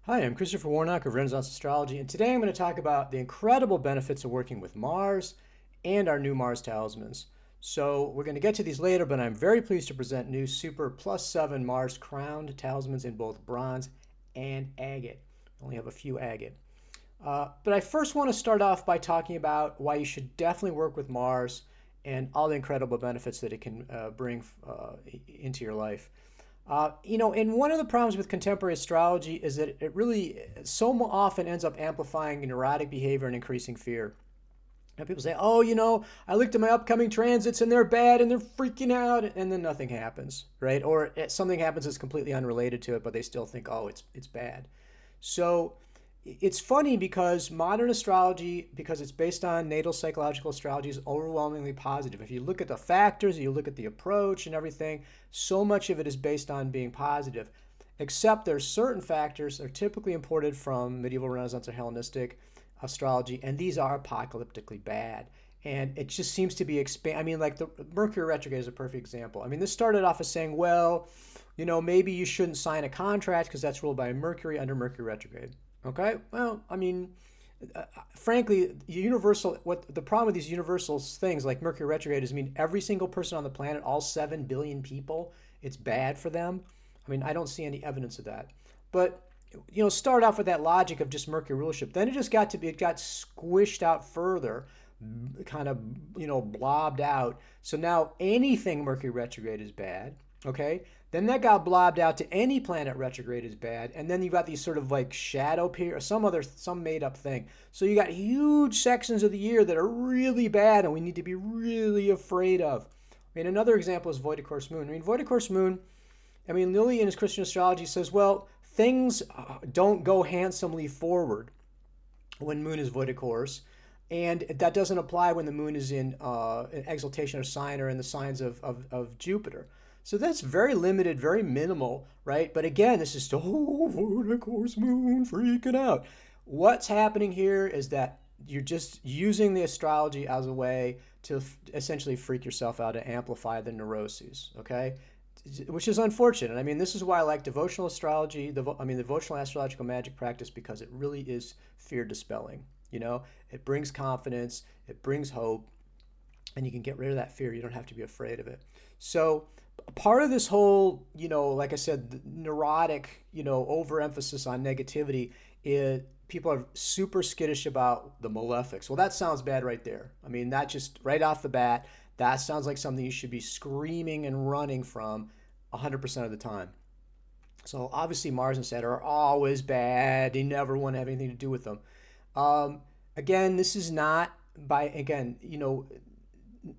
Hi, I'm Christopher Warnock of Renaissance Astrology, and today I'm going to talk about the incredible benefits of working with Mars and our new Mars talismans. So we're going to get to these later, but I'm very pleased to present new Super +7 Mars crowned talismans in both bronze and agate. I only have a few agate. But I first want to start off by talking about why you should definitely work with Mars and all the incredible benefits that it can bring into your life. And one of the problems with contemporary astrology is that it really so often ends up amplifying neurotic behavior and increasing fear. And people say, oh, I looked at my upcoming transits and they're bad and they're freaking out, and then nothing happens, right? Or something happens that's completely unrelated to it, but they still think, oh, it's bad. So it's funny because modern astrology, because it's based on natal psychological astrology, is overwhelmingly positive. If you look at the factors, you look at the approach and everything, so much of it is based on being positive. Except there's certain factors that are typically imported from medieval, Renaissance, or Hellenistic astrology, and these are apocalyptically bad. And it just seems to be I mean, like the Mercury retrograde is a perfect example. I mean, this started off as saying, well, maybe you shouldn't sign a contract because that's ruled by Mercury under Mercury retrograde. Okay, well, I mean, frankly, what the problem with these universal things like Mercury retrograde is, I mean, every single person on the planet, all 7 billion people, it's bad for them. I mean, I don't see any evidence of that. But start off with that logic of just Mercury rulership. Then it got squished out further, kind of blobbed out. So now anything Mercury retrograde is bad. Okay, then that got blobbed out to any planet retrograde is bad, and then you got these sort of like shadow period or some made up thing. So you got huge sections of the year that are really bad, and we need to be really afraid of. I mean, another example is void of course moon. I mean, void of course moon. I mean, Lilly in his Christian astrology says, well, things don't go handsomely forward when moon is void of course. And that doesn't apply when the moon is in exaltation or sign or in the signs of Jupiter. So that's very limited, very minimal, right? But again, this is oh, void of course moon freaking out. What's happening here is that you're just using the astrology as a way to essentially freak yourself out to amplify the neuroses, okay? Which is unfortunate. I mean, this is why I like devotional astrology, the devotional astrological magic practice, because it really is fear dispelling. It brings confidence, it brings hope, and you can get rid of that fear. You don't have to be afraid of it. So part of this whole, like I said, neurotic, overemphasis on negativity is people are super skittish about the malefics. Well, that sounds bad right there. I mean, that just right off the bat, that sounds like something you should be screaming and running from 100% of the time. So obviously Mars and Saturn are always bad. You never want to have anything to do with them. Again, this is not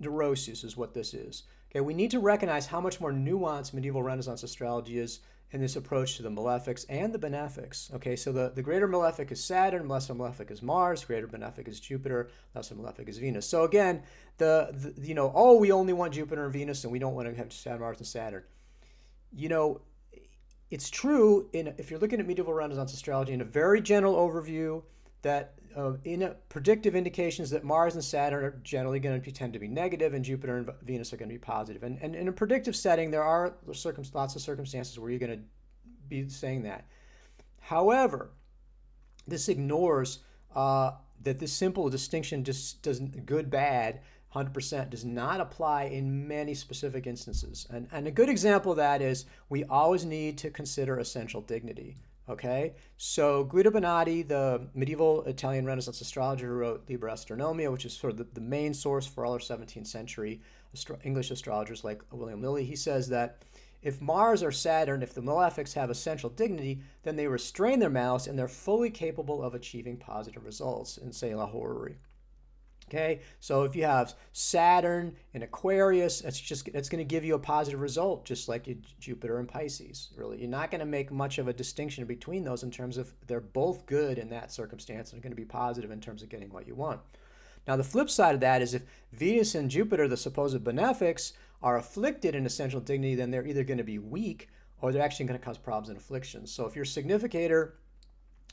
neuroses is what this is. Okay, we need to recognize how much more nuanced medieval Renaissance astrology is in this approach to the malefics and the benefics. Okay, so the greater malefic is Saturn, lesser malefic is Mars, greater benefic is Jupiter, lesser malefic is Venus. So again, we only want Jupiter and Venus and we don't want to have Saturn, Mars, and Saturn. It's true if you're looking at medieval Renaissance astrology in a very general overview that predictive indications that Mars and Saturn are generally going to tend to be negative and Jupiter and Venus are going to be positive. And in a predictive setting, there are lots of circumstances where you're going to be saying that. However, this ignores that this simple distinction just doesn't good, bad, 100% does not apply in many specific instances. And a good example of that is we always need to consider essential dignity. Okay, so Guido Bonatti, the medieval Italian Renaissance astrologer who wrote Liber Astronomia, which is sort of the main source for all our 17th century English astrologers like William Lilly, he says that if Mars or Saturn, if the malefics have essential dignity, then they restrain their malice and they're fully capable of achieving positive results in, say, La Horary. Okay, so if you have Saturn in Aquarius, it's going to give you a positive result, just like Jupiter and Pisces. Really, you're not going to make much of a distinction between those in terms of they're both good in that circumstance and going to be positive in terms of getting what you want. Now, the flip side of that is if Venus and Jupiter, the supposed benefics, are afflicted in essential dignity, then they're either going to be weak or they're actually going to cause problems and afflictions. So if your significator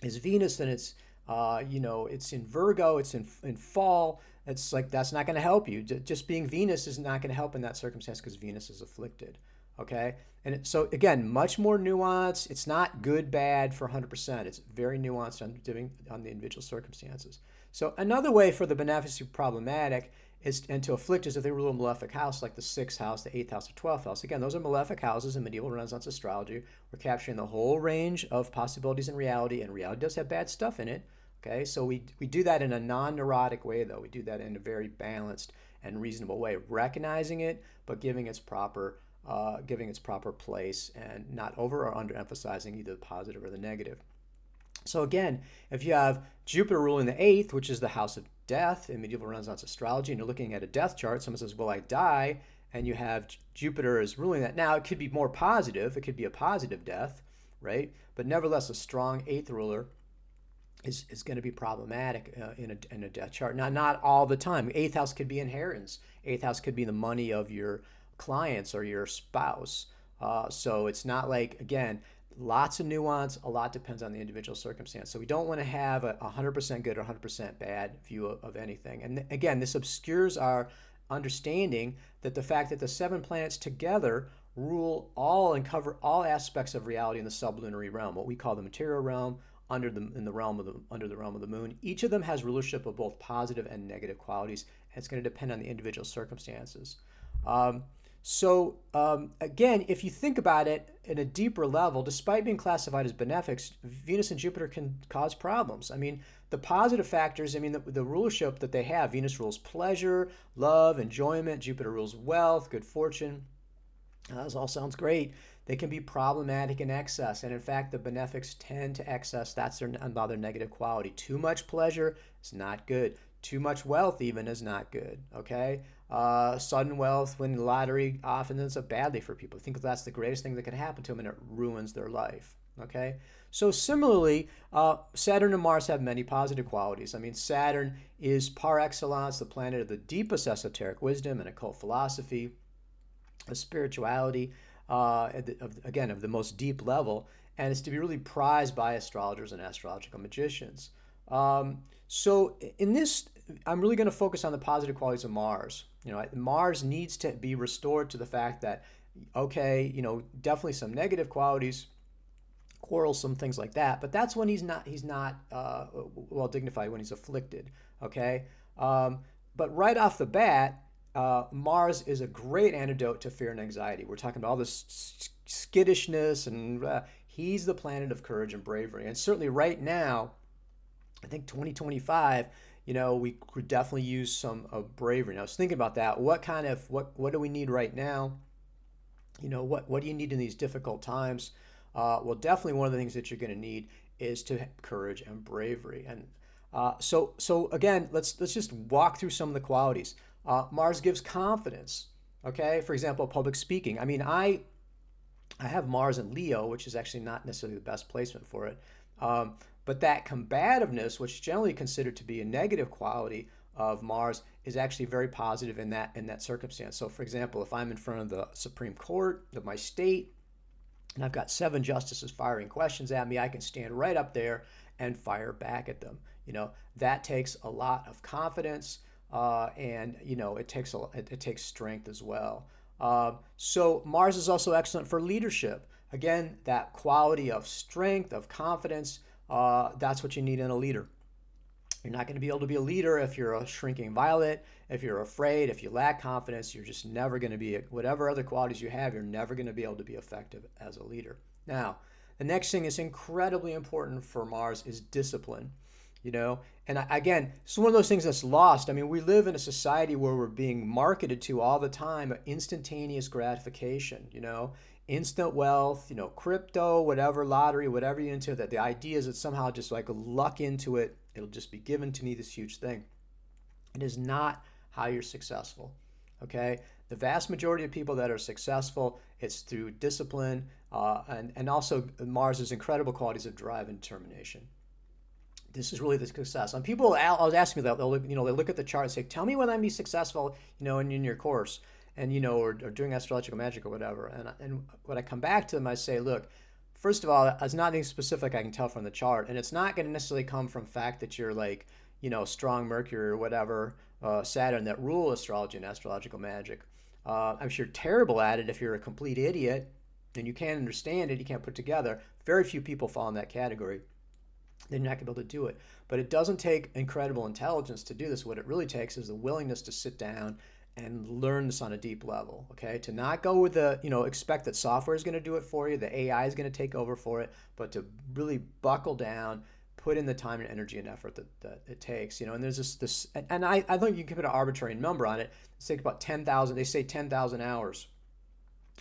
is Venus, then it's it's in Virgo, it's in fall. It's like that's not going to help you. Just being Venus is not going to help in that circumstance because Venus is afflicted. Okay. So again, much more nuance. It's not good, bad for 100%. It's very nuanced on the individual circumstances. So another way for the benefics to be problematic and to afflict is if they rule a malefic house like the 6th house, the 8th house, or 12th house. Again, those are malefic houses in medieval Renaissance astrology. We're capturing the whole range of possibilities in reality, and reality does have bad stuff in it. Okay, so we do that in a non-neurotic way, though. We do that in a very balanced and reasonable way, recognizing it, but giving its proper place and not over or underemphasizing either the positive or the negative. So again, if you have Jupiter ruling the 8th, which is the house of death in medieval Renaissance astrology, and you're looking at a death chart, someone says, "Will I die?" And you have Jupiter is ruling that. Now, it could be more positive. It could be a positive death, right? But nevertheless, a strong 8th ruler is going to be problematic in a death chart. Now, not all the time. 8th house could be inheritance. 8th house could be the money of your clients or your spouse. So it's not like, again, lots of nuance. A lot depends on the individual circumstance. So we don't want to have a 100% good or 100% bad view of anything. And again, this obscures our understanding that the fact that the 7 planets together rule all and cover all aspects of reality in the sublunary realm, what we call the material realm, under the realm of the moon. Each of them has rulership of both positive and negative qualities, and it's going to depend on the individual circumstances. Again, if you think about it in a deeper level, despite being classified as benefics, Venus and Jupiter can cause problems. I mean, the positive factors, the rulership that they have, Venus rules pleasure, love, enjoyment, Jupiter rules wealth, good fortune. This all sounds great. They can be problematic in excess. And in fact, the benefics tend to excess. That's another negative quality. Too much pleasure is not good. Too much wealth even is not good. Okay? Sudden wealth, winning the lottery, often ends up badly for people. Think that's the greatest thing that could happen to them, and it ruins their life. Okay? So similarly, Saturn and Mars have many positive qualities. I mean, Saturn is par excellence the planet of the deepest esoteric wisdom and occult philosophy, a spirituality, of the most deep level, and it's to be really prized by astrologers and astrological magicians. So in this, I'm really going to focus on the positive qualities of Mars. Mars needs to be restored to the fact that, okay, definitely some negative qualities, quarrelsome, things like that, but that's when he's not well dignified, when he's afflicted. Okay, but right off the bat, Mars is a great antidote to fear and anxiety. We're talking about all this skittishness, and he's the planet of courage and bravery. And certainly right now, I think 2025, we could definitely use some bravery. Now, I was thinking about that. What do we need right now? What do you need in these difficult times? Well, definitely one of the things that you're going to need is to have courage and bravery. And so again, let's just walk through some of the qualities. Mars gives confidence. Okay, for example, public speaking. I mean, I have Mars in Leo, which is actually not necessarily the best placement for it. But that combativeness, which is generally considered to be a negative quality of Mars, is actually very positive in that circumstance. So, for example, if I'm in front of the Supreme Court of my state and I've got 7 justices firing questions at me, I can stand right up there and fire back at them. That takes a lot of confidence. And it takes strength as well. So Mars is also excellent for leadership. Again, that quality of strength, of confidence, that's what you need in a leader. You're not going to be able to be a leader if you're a shrinking violet, if you're afraid, if you lack confidence. You're just never going to be, whatever other qualities you have, you're never going to be able to be effective as a leader. Now, the next thing is incredibly important for Mars is discipline. And again, it's one of those things that's lost. I mean, we live in a society where we're being marketed to all the time instantaneous gratification, instant wealth, crypto, whatever, lottery, whatever you're into, that the idea is that somehow just like luck into it, it'll just be given to me, this huge thing. It is not how you're successful. Okay, the vast majority of people that are successful, it's through discipline, and also Mars has incredible qualities of drive and determination. This is really the success. And people always ask me that. They look at the chart and say, "Tell me when I'm be successful, in your course, and or doing astrological magic or whatever." And when I come back to them, I say, "Look, first of all, there's nothing specific I can tell from the chart, and it's not going to necessarily come from fact that you're like, strong Mercury or whatever, Saturn that rule astrology and astrological magic. I'm sure terrible at it if you're a complete idiot and you can't understand it, you can't put together. Very few people fall in that category. They're not going to be able to do it. But it doesn't take incredible intelligence to do this. What it really takes is the willingness to sit down and learn this on a deep level. Okay, to not go with the expect that software is going to do it for you, the AI is going to take over for it, but to really buckle down, put in the time and energy and effort that it takes. And there's this, and I think you can put an arbitrary number on it. It's like about 10,000. They say 10,000 hours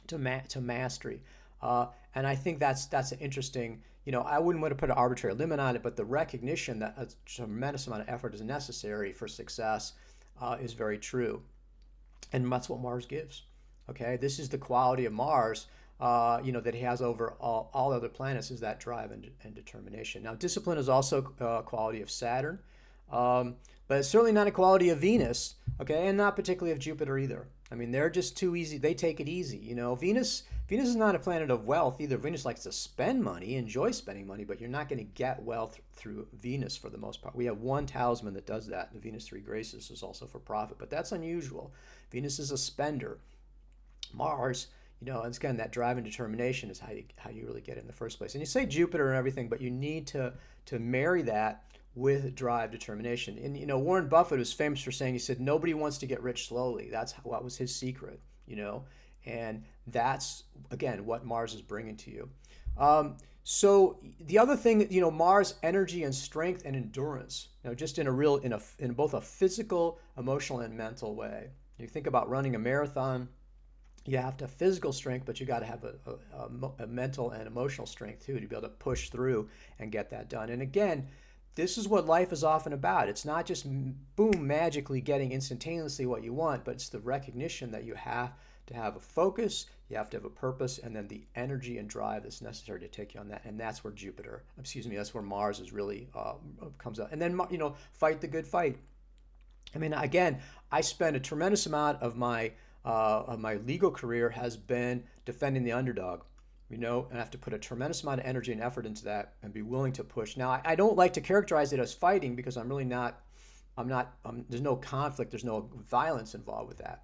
to mastery. And I think that's an interesting. I wouldn't want to put an arbitrary limit on it, but the recognition that a tremendous amount of effort is necessary for success is very true. And that's what Mars gives. Okay, this is the quality of Mars, that he has over all other planets, is that drive and determination. Now, discipline is also a quality of Saturn, but it's certainly not a quality of Venus. Okay, and not particularly of Jupiter either. I mean, they're just too easy. They take it easy. Venus is not a planet of wealth either. Venus likes to spend money, enjoy spending money, but you're not going to get wealth through Venus for the most part. We have one talisman that does that. The Venus Three Graces is also for profit, but that's unusual. Venus is a spender. Mars, and again, that drive and determination is how you really get it in the first place. And you say Jupiter and everything, but you need to marry that with drive, determination. And Warren Buffett was famous for saying, he said, nobody wants to get rich slowly. That's what was his secret. And that's again what Mars is bringing to you. So the other thing, Mars energy and strength and endurance. Just in both a physical, emotional, and mental way. You think about running a marathon. You have to have physical strength, but you got to have a mental and emotional strength too to be able to push through and get that done. And again, this is what life is often about. It's not just boom, magically getting instantaneously what you want, but it's the recognition that you have to have a focus, you have to have a purpose, and then the energy and drive that's necessary to take you on that. And that's where that's where Mars is really comes out. And then, fight the good fight. I mean, again, I spent a tremendous amount of my legal career has been defending the underdog. And I have to put a tremendous amount of energy and effort into that and be willing to push. Now, I don't like to characterize it as fighting because I'm really not, there's no conflict, there's no violence involved with that.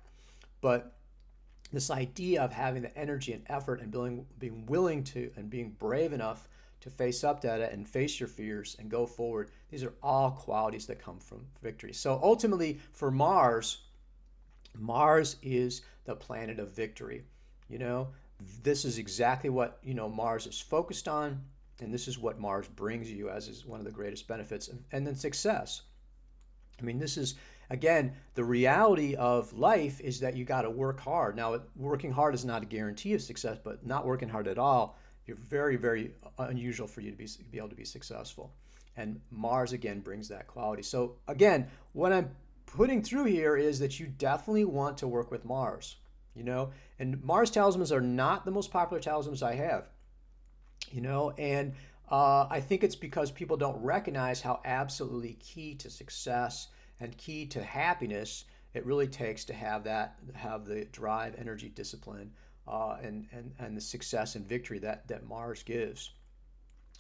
But this idea of having the energy and effort and being willing to and being brave enough to face up to it and face your fears and go forward, these are all qualities that come from victory. So ultimately, for Mars is the planet of victory. This is exactly what Mars is focused on, and this is what Mars brings you as is one of the greatest benefits. And then success. I mean, this is again the reality of life is that you got to work hard. Now, working hard is not a guarantee of success, but not working hard at all, you're very, very unusual for you to be able to be successful. And Mars again brings that quality. So again, what I'm putting through here is that you definitely want to work with Mars. And Mars talismans are not the most popular talismans I have, and I think it's because people don't recognize how absolutely key to success and key to happiness it really takes to have the drive, energy, discipline, and the success and victory that Mars gives.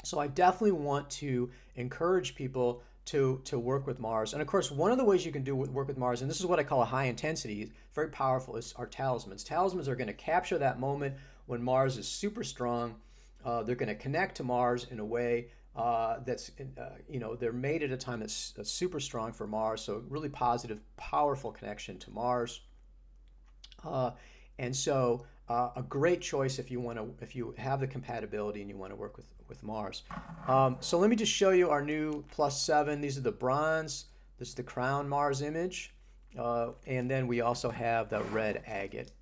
So I definitely want to encourage people to work with Mars. And of course, one of the ways you can work with Mars, and this is what I call a high intensity, very powerful, is our talismans. Talismans are going to capture that moment when Mars is super strong. They're going to connect to Mars in a way that's, they're made at a time that's super strong for Mars. So really positive, powerful connection to Mars. And so a great choice if you have the compatibility and you want to work with Mars. So let me just show you our new +7. These are the bronze. This is the crown Mars image. And then we also have the red agate.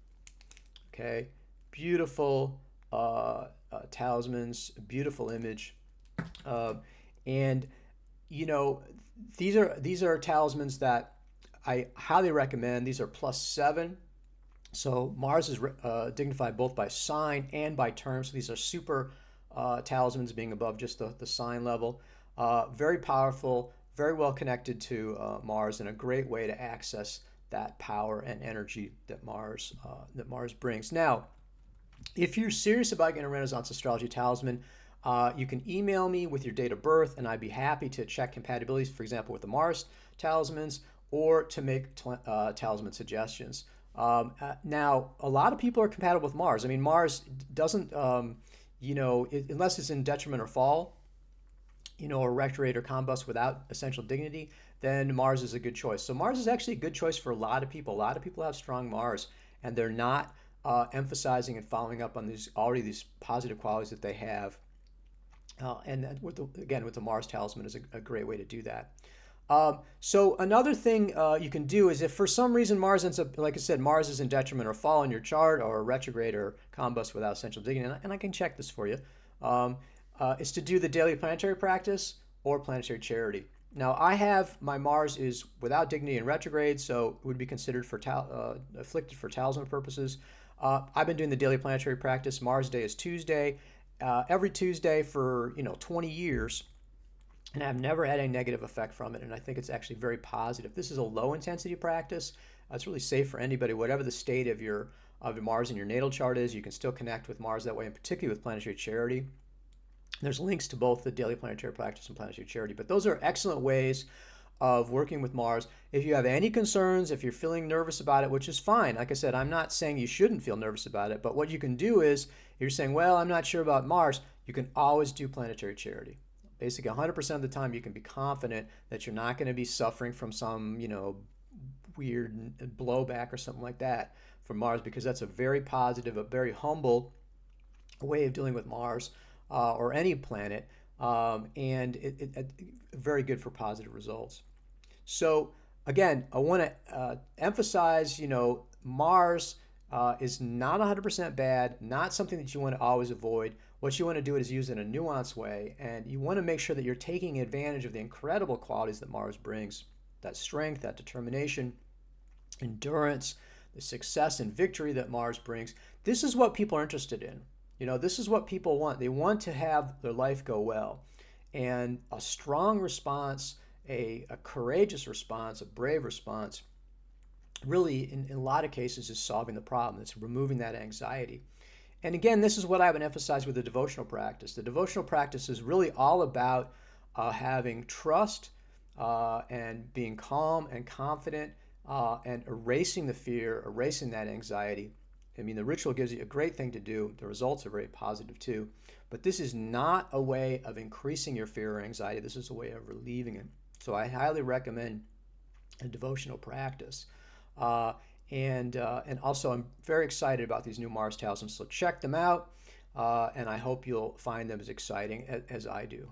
Okay, beautiful talismans, beautiful image. And these are talismans that I highly recommend. These are +7. So Mars is dignified both by sign and by term. So these are super talismans, being above just the sign level. Very powerful, very well connected to Mars, and a great way to access that power and energy that Mars brings. Now, if you're serious about getting a Renaissance Astrology talisman, you can email me with your date of birth, and I'd be happy to check compatibilities, for example, with the Mars talismans, or to make talisman suggestions. Now, a lot of people are compatible with Mars. I mean, Mars doesn't, unless it's in detriment or fall, or retrograde or combust without essential dignity, then Mars is a good choice. So Mars is actually a good choice for a lot of people. A lot of people have strong Mars, and they're not emphasizing and following up on these positive qualities that they have. And again, with the Mars talisman is a great way to do that. So another thing you can do is if for some reason Mars ends up, like I said, Mars is in detriment or fall in your chart or retrograde or combust without essential dignity, and I can check this for you, is to do the daily planetary practice or planetary charity. Now I have my Mars is without dignity in retrograde, so it would be considered for afflicted for talisman purposes. I've been doing the daily planetary practice. Mars Day is Tuesday, every Tuesday for 20 years, and I've never had a negative effect from it. And I think it's actually very positive. This is a low intensity practice. It's really safe for anybody, whatever the state of your Mars in your natal chart is. You can still connect with Mars that way, and particularly with planetary charity. There's links to both the daily planetary practice and planetary charity, but those are excellent ways of working with Mars. If you have any concerns, if you're feeling nervous about it, which is fine. Like I said, I'm not saying you shouldn't feel nervous about it, but what you can do is, if you're saying, well, I'm not sure about Mars, you can always do planetary charity. Basically, 100% of the time, you can be confident that you're not going to be suffering from some, weird blowback or something like that from Mars, because that's a very positive, a very humble way of dealing with Mars or any planet, and very good for positive results. So again, I want to emphasize, Mars is not 100% bad, not something that you want to always avoid. What you want to do is use it in a nuanced way, and you want to make sure that you're taking advantage of the incredible qualities that Mars brings, that strength, that determination, endurance, the success and victory that Mars brings. This is what people are interested in. This is what people want. They want to have their life go well. And a strong response, a courageous response, a brave response, really, in a lot of cases, is solving the problem. It's removing that anxiety. And again, this is what I would emphasize with the devotional practice. The devotional practice is really all about having trust and being calm and confident and erasing the fear, erasing that anxiety. I mean, the ritual gives you a great thing to do. The results are very positive too. But this is not a way of increasing your fear or anxiety. This is a way of relieving it. So I highly recommend a devotional practice. And also, I'm very excited about these new Mars talismans. So check them out, and I hope you'll find them as exciting as I do.